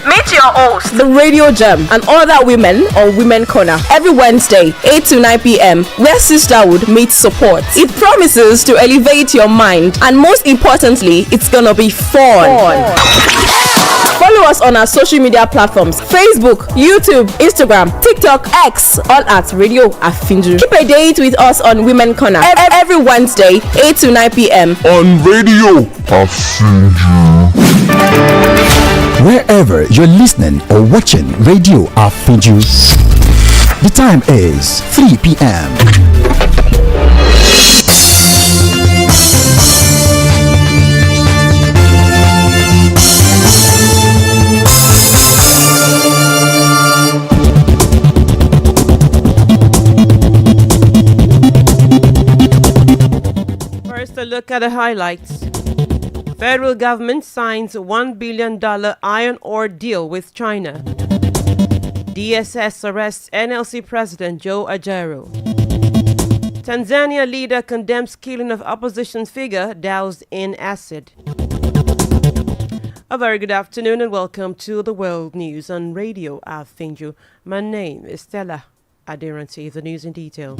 Meet your host, the Radio Gem, and other women on Women Corner every Wednesday, 8 to 9 p.m., where sisterhood meets support. It promises to elevate your mind, and most importantly, it's gonna be fun. Follow us on our social media platforms: Facebook, YouTube, Instagram, TikTok, X, all at Radio Afinju. Keep a date with us on Women Corner every Wednesday, 8 to 9 p.m. on Radio Afinju. Wherever you're listening or watching Radio Afinju, the time is 3 p.m. First, a look at the highlights. Federal government signs $1 billion iron ore deal with China. DSS arrests NLC President Joe Ajaero. Tanzania leader condemns killing of opposition figure doused in acid. A very good afternoon and welcome to the World News on Radio Afinju. My name is Stella. Aderanti, the news in detail.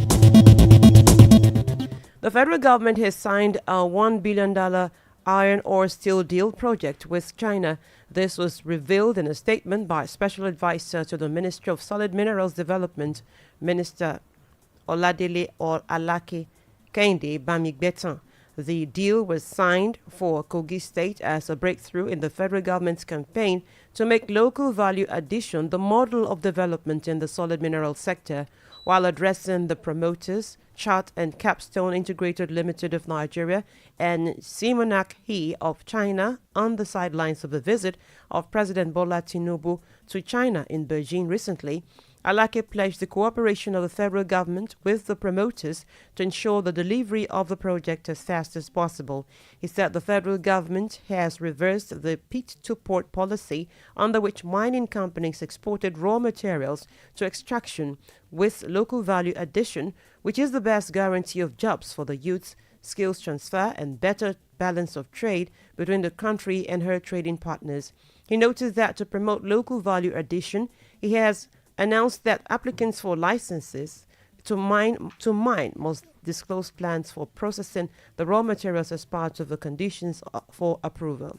The federal government has signed a $1 billion iron ore steel deal project with China. This was revealed in a statement by Special Advisor to the Ministry of Solid Minerals Development, Minister Oladele Alake Kehinde Bamigbetan. The deal was signed for Kogi State as a breakthrough in the federal government's campaign to make local value addition the model of development in the solid mineral sector, while addressing the promoters, Chart and Capstone Integrated Limited of Nigeria and Simonak He of China on the sidelines of the visit of President Bola Tinubu to China in Beijing recently. Alake pledged the cooperation of the federal government with the promoters to ensure the delivery of the project as fast as possible. He said the federal government has reversed the pit-to-port policy under which mining companies exported raw materials to extraction with local value addition, which is the best guarantee of jobs for the youths, skills transfer, and better balance of trade between the country and her trading partners. He noted that to promote local value addition, he has announced that applicants for licenses to mine must disclose plans for processing the raw materials as part of the conditions for approval.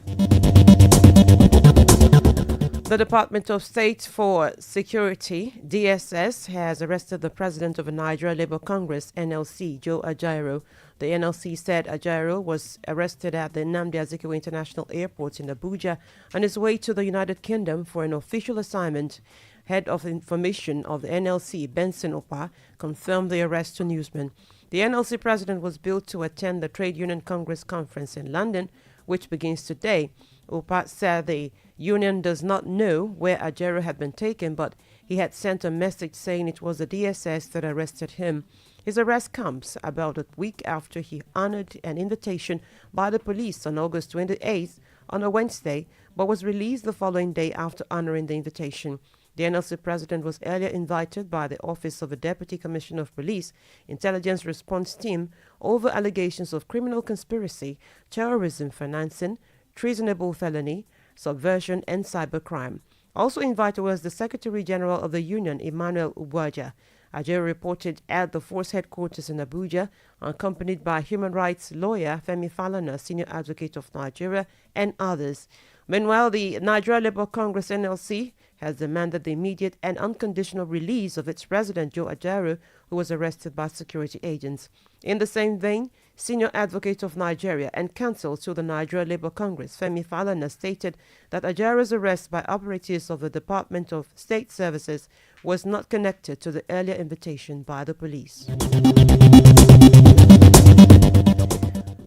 The Department of State for Security, DSS, has arrested the president of the Nigeria Labour Congress, NLC, Joe Ajaero. The NLC said Ajaero was arrested at the Nnamdi Azikiwe International Airport in Abuja on his way to the United Kingdom for an official assignment. Head of Information of the NLC, Benson Opa, confirmed the arrest to newsmen. The NLC president was billed to attend the Trade Union Congress conference in London, which begins today. Opa said the union does not know where Ajaero had been taken, but he had sent a message saying it was the DSS that arrested him. His arrest comes about a week after he honored an invitation by the police on August 28th on a Wednesday, but was released the following day after honoring the invitation. The NLC president was earlier invited by the Office of the Deputy Commissioner of Police Intelligence Response Team over allegations of criminal conspiracy, terrorism financing, treasonable felony, subversion, and cybercrime. Also invited was the Secretary General of the Union, Emmanuel Ubuaja. Ajaero reported at the force headquarters in Abuja, accompanied by human rights lawyer Femi Falana, Senior Advocate of Nigeria, and others. Meanwhile, the Nigeria Labour Congress NLC has demanded the immediate and unconditional release of its president, Joe Ajaero, who was arrested by security agents. In the same vein, Senior Advocate of Nigeria and counsel to the Nigeria Labour Congress, Femi Falana, stated that Ajaero's arrest by operatives of the Department of State Services was not connected to the earlier invitation by the police.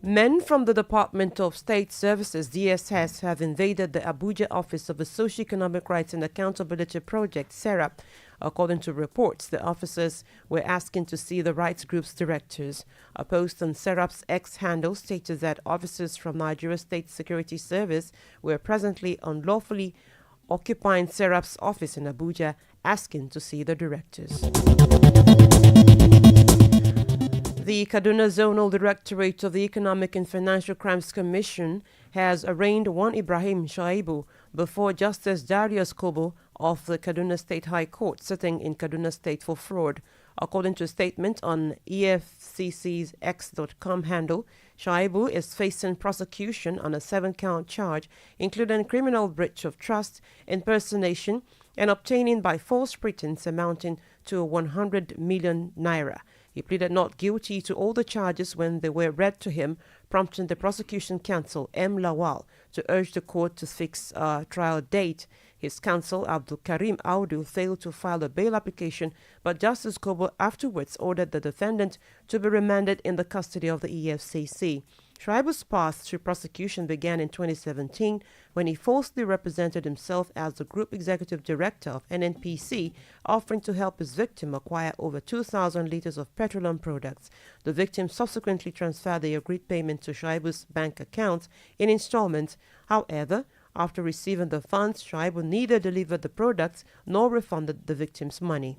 Men from the Department of State Services, DSS, have invaded the Abuja office of the Socio-Economic Rights and Accountability Project, SERAP. According to reports, the officers were asking to see the rights group's directors. A post on SERAP's X handle stated that officers from Nigeria State Security Service were presently unlawfully occupying SERAP's office in Abuja, asking to see the directors. The Kaduna Zonal Directorate of the Economic and Financial Crimes Commission has arraigned one Ibrahim Shaibu, before Justice Darius Kobo of the Kaduna State High Court, sitting in Kaduna State for fraud. According to a statement on EFCC's X.com handle, Shaibu is facing prosecution on a 7-count charge, including criminal breach of trust, impersonation, and obtaining by false pretense amounting to 100 million naira. He pleaded not guilty to all the charges when they were read to him, prompting the prosecution counsel, M. Lawal, to urge the court to fix a trial date. His counsel, Abdul Karim Audu, failed to file a bail application, but Justice Kobo afterwards ordered the defendant to be remanded in the custody of the EFCC. Shaibu's path to prosecution began in 2017 when he falsely represented himself as the Group Executive Director of NNPC, offering to help his victim acquire over 2,000 liters of petroleum products. The victim subsequently transferred the agreed payment to Shaibu's bank account in installments. However, after receiving the funds, Shaibu neither delivered the products nor refunded the victim's money.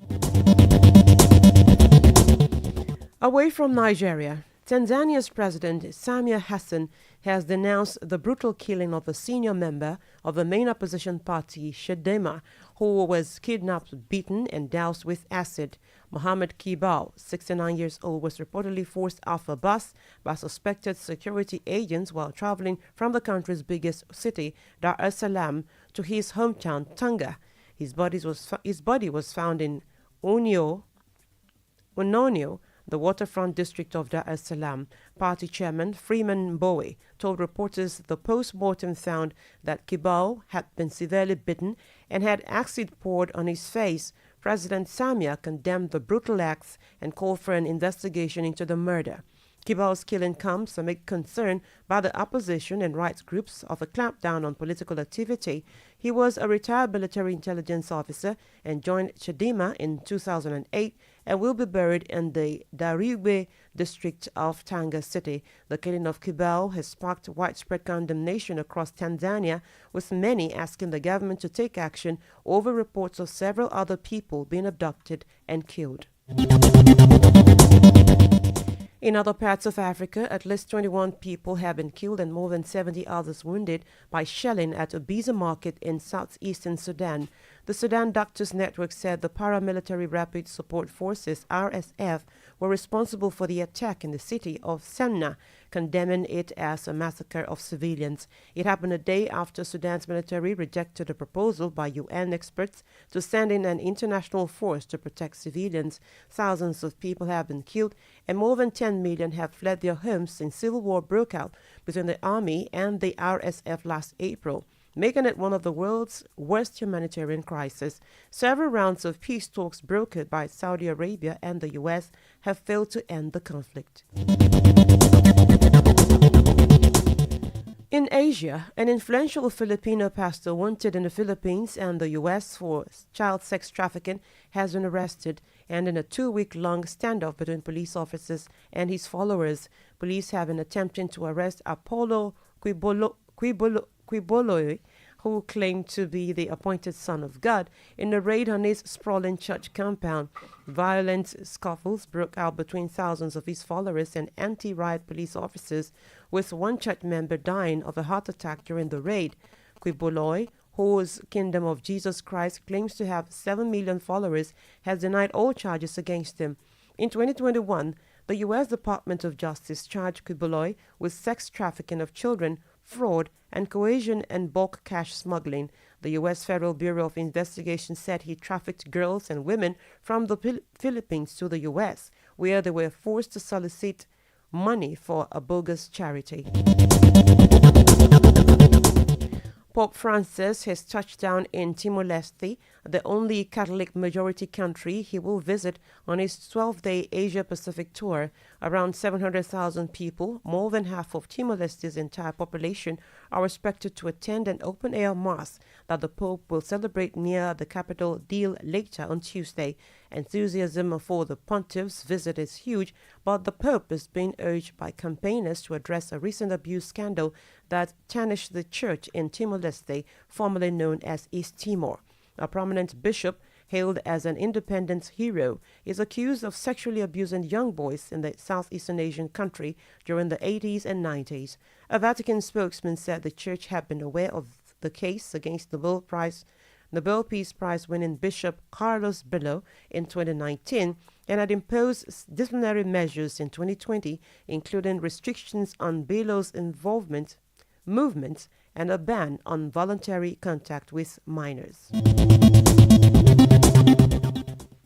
Away from Nigeria, Tanzania's President Samia Hassan has denounced the brutal killing of a senior member of the main opposition party, Chadema, who was kidnapped, beaten, and doused with acid. Mohammed Kibao, 69 years old, was reportedly forced off a bus by suspected security agents while traveling from the country's biggest city, Dar es Salaam, to his hometown, Tanga. His body was found in Unonio, the waterfront district of Dar es Salaam. Party chairman Freeman Mbowe told reporters the post-mortem found that Kibao had been severely bitten and had acid poured on his face. President Samia condemned the brutal acts and called for an investigation into the murder. Kibao's killing comes amid concern by the opposition and rights groups of a clampdown on political activity. He was a retired military intelligence officer and joined Chadema in 2008 and will be buried in the Darigwe district of Tanga City. The killing of Kibao has sparked widespread condemnation across Tanzania, with many asking the government to take action over reports of several other people being abducted and killed. In other parts of Africa, at least 21 people have been killed and more than 70 others wounded by shelling at a Biza market in southeastern Sudan. The Sudan Doctors Network said the paramilitary Rapid Support Forces, RSF, were responsible for the attack in the city of Senna, condemning it as a massacre of civilians. It happened a day after Sudan's military rejected a proposal by UN experts to send in an international force to protect civilians. Thousands of people have been killed and more than 10 million have fled their homes since civil war broke out between the army and the RSF last April, making it one of the world's worst humanitarian crises. Several rounds of peace talks brokered by Saudi Arabia and the U.S. have failed to end the conflict. In Asia, an influential Filipino pastor wanted in the Philippines and the U.S. for child sex trafficking has been arrested, and in a 2-week-long standoff between police officers and his followers, police have been attempting to arrest Apollo Quiboloy, who claimed to be the appointed son of God, in a raid on his sprawling church compound. Violent scuffles broke out between thousands of his followers and anti-riot police officers, with one church member dying of a heart attack during the raid. Quiboloy, whose Kingdom of Jesus Christ claims to have 7 million followers, has denied all charges against him. In 2021, the U.S. Department of Justice charged Quiboloy with sex trafficking of children, fraud, and coercion and bulk cash smuggling. The U.S. Federal Bureau of Investigation said he trafficked girls and women from the Philippines to the U.S., where they were forced to solicit money for a bogus charity. Pope Francis has touched down in Timor-Leste, the only Catholic-majority country he will visit on his 12-day Asia-Pacific tour. Around 700,000 people, more than half of Timor-Leste's entire population, are expected to attend an open-air mass that the Pope will celebrate near the capital Deal later on Tuesday. Enthusiasm for the pontiff's visit is huge, but the Pope is being urged by campaigners to address a recent abuse scandal that tarnished the church in Timor-Leste, formerly known as East Timor. A prominent bishop, hailed as an independence hero, is accused of sexually abusing young boys in the Southeastern Asian country during the 80s and 90s. A Vatican spokesman said the church had been aware of the case against Nobel Peace Prize winning Bishop Carlos Bello in 2019 and had imposed disciplinary measures in 2020, including restrictions on Bello's movements, and a ban on voluntary contact with minors.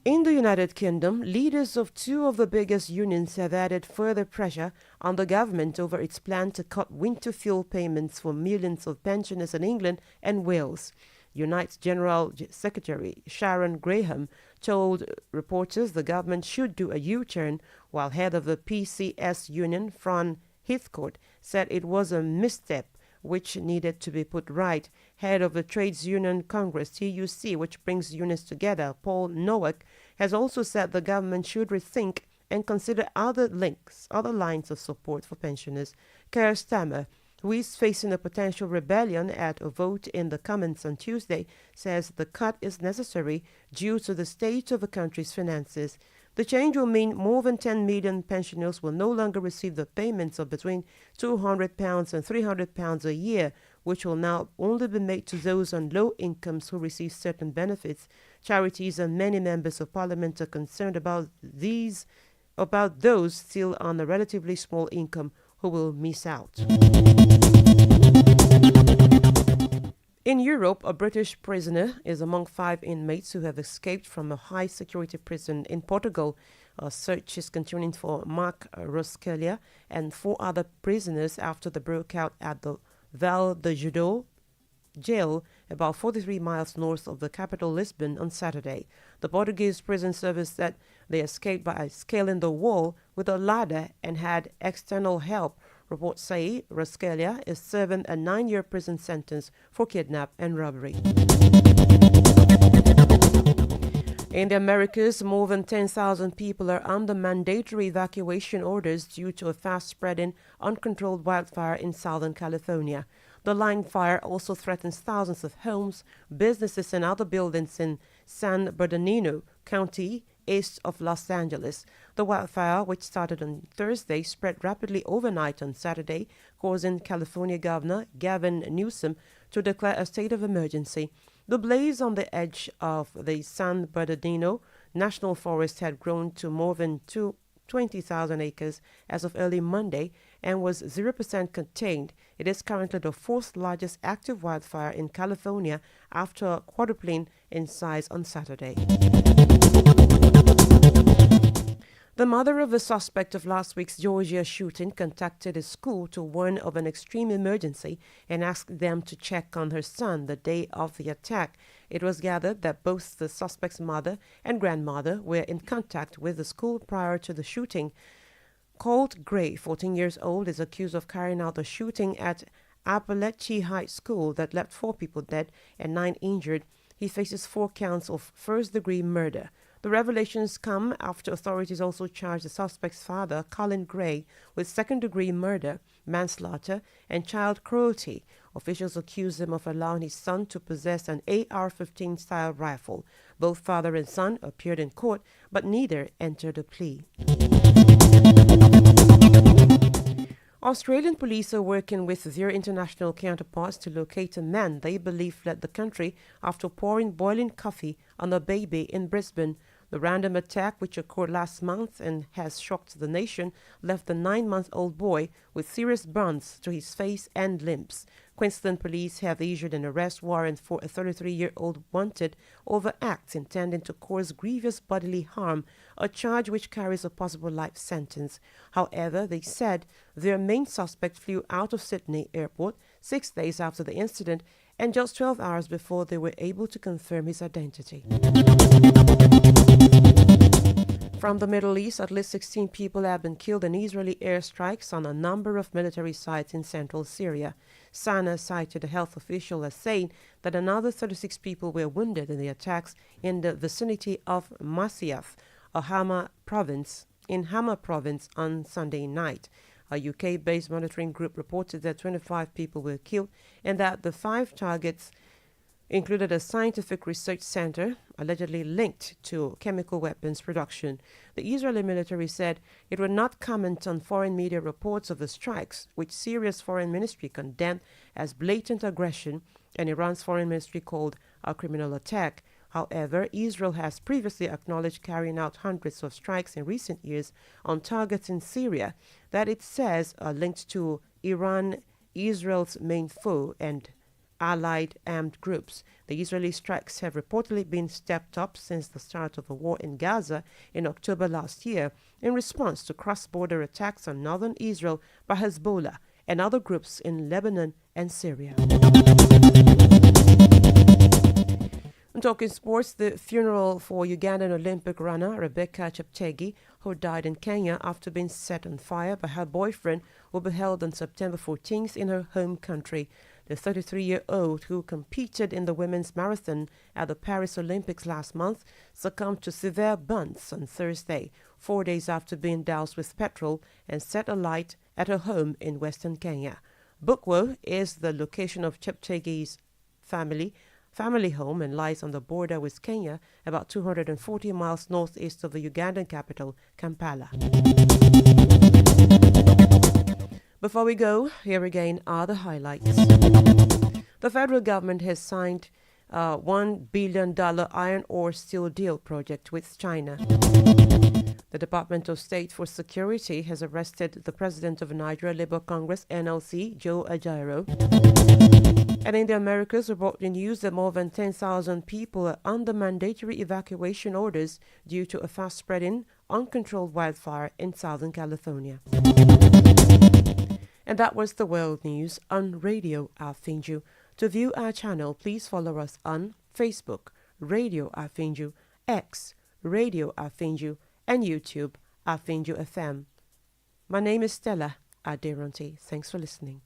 In the United Kingdom, leaders of two of the biggest unions have added further pressure on the government over its plan to cut winter fuel payments for millions of pensioners in England and Wales. Unite's General Secretary Sharon Graham told reporters the government should do a U-turn, while head of the PCS union, Fran Heathcote, said it was a misstep which needed to be put right. Head of the Trades Union Congress, TUC, which brings unions together, Paul Nowak, has also said the government should rethink and consider other lines of support for pensioners. Keir Starmer, who is facing a potential rebellion at a vote in the Commons on Tuesday, says the cut is necessary due to the state of the country's finances. The change will mean more than 10 million pensioners will no longer receive the payments of between £200 and £300 a year, which will now only be made to those on low incomes who receive certain benefits. Charities and many members of parliament are concerned about those still on a relatively small income who will miss out. In Europe, a British prisoner is among 5 inmates who have escaped from a high-security prison in Portugal. A search is continuing for Mark Rosquelia and 4 other prisoners after they broke out at the Val de Judo jail about 43 miles north of the capital Lisbon on Saturday. The Portuguese prison service said they escaped by scaling the wall with a ladder and had external help. Reports say Rosquelia is serving a 9-year prison sentence for kidnap and robbery. In the Americas, more than 10,000 people are under mandatory evacuation orders due to a fast-spreading, uncontrolled wildfire in Southern California. The line fire also threatens thousands of homes, businesses, and other buildings in San Bernardino County, east of Los Angeles. The wildfire, which started on Thursday, spread rapidly overnight on Saturday, causing California Governor Gavin Newsom to declare a state of emergency. The blaze on the edge of the San Bernardino National Forest had grown to more than 20,000 acres as of early Monday and was 0% contained. It is currently the 4th largest active wildfire in California after quadrupling in size on Saturday. The mother of the suspect of last week's Georgia shooting contacted a school to warn of an extreme emergency and asked them to check on her son the day of the attack. It was gathered that both the suspect's mother and grandmother were in contact with the school prior to the shooting. Colt Gray, 14 years old, is accused of carrying out the shooting at Appalachia High School that left 4 people dead and 9 injured. He faces 4 counts of first-degree murder. The revelations come after authorities also charged the suspect's father, Colin Gray, with second-degree murder, manslaughter, and child cruelty. Officials accuse him of allowing his son to possess an AR-15 style rifle. Both father and son appeared in court, but neither entered a plea. Australian police are working with their international counterparts to locate a man they believe fled the country after pouring boiling coffee on a baby in Brisbane. The random attack, which occurred last month and has shocked the nation, left the 9-month-old boy with serious burns to his face and limbs. Queensland police have issued an arrest warrant for a 33-year-old wanted over acts intending to cause grievous bodily harm, a charge which carries a possible life sentence. However, they said their main suspect flew out of Sydney Airport 6 days after the incident and just 12 hours before they were able to confirm his identity. From the Middle East, at least 16 people have been killed in Israeli airstrikes on a number of military sites in central Syria. Sana cited a health official as saying that another 36 people were wounded in the attacks in the vicinity of Masyaf, Hama province on Sunday night. A UK-based monitoring group reported that 25 people were killed and that the 5 targets included a scientific research center allegedly linked to chemical weapons production. The Israeli military said it would not comment on foreign media reports of the strikes, which Syria's foreign ministry condemned as blatant aggression and Iran's foreign ministry called a criminal attack. However, Israel has previously acknowledged carrying out hundreds of strikes in recent years on targets in Syria that it says are linked to Iran, Israel's main foe, and allied armed groups. The Israeli strikes have reportedly been stepped up since the start of the war in Gaza in October last year in response to cross-border attacks on northern Israel by Hezbollah and other groups in Lebanon and Syria. Talking sports, the funeral for Ugandan Olympic runner Rebecca Cheptegei, who died in Kenya after being set on fire by her boyfriend, will be held on September 14th in her home country. The 33-year-old, who competed in the women's marathon at the Paris Olympics last month, succumbed to severe burns on Thursday, 4 days after being doused with petrol and set alight at her home in western Kenya. Bukwo is the location of Cheptegei's family home and lies on the border with Kenya, about 240 miles northeast of the Ugandan capital, Kampala. Before we go, here again are the highlights. The federal government has signed a $1 billion iron ore steel deal project with China. The Department of State for Security has arrested the president of Nigeria Labour Congress, NLC, Joe Ajaero. And in the Americas, reporting news that more than 10,000 people are under mandatory evacuation orders due to a fast-spreading, uncontrolled wildfire in Southern California. And that was the world news on Radio Afinju. To view our channel, please follow us on Facebook, Radio Afinju, X, Radio Afinju, and YouTube, Afinju FM. My name is Stella Aderanti. Thanks for listening.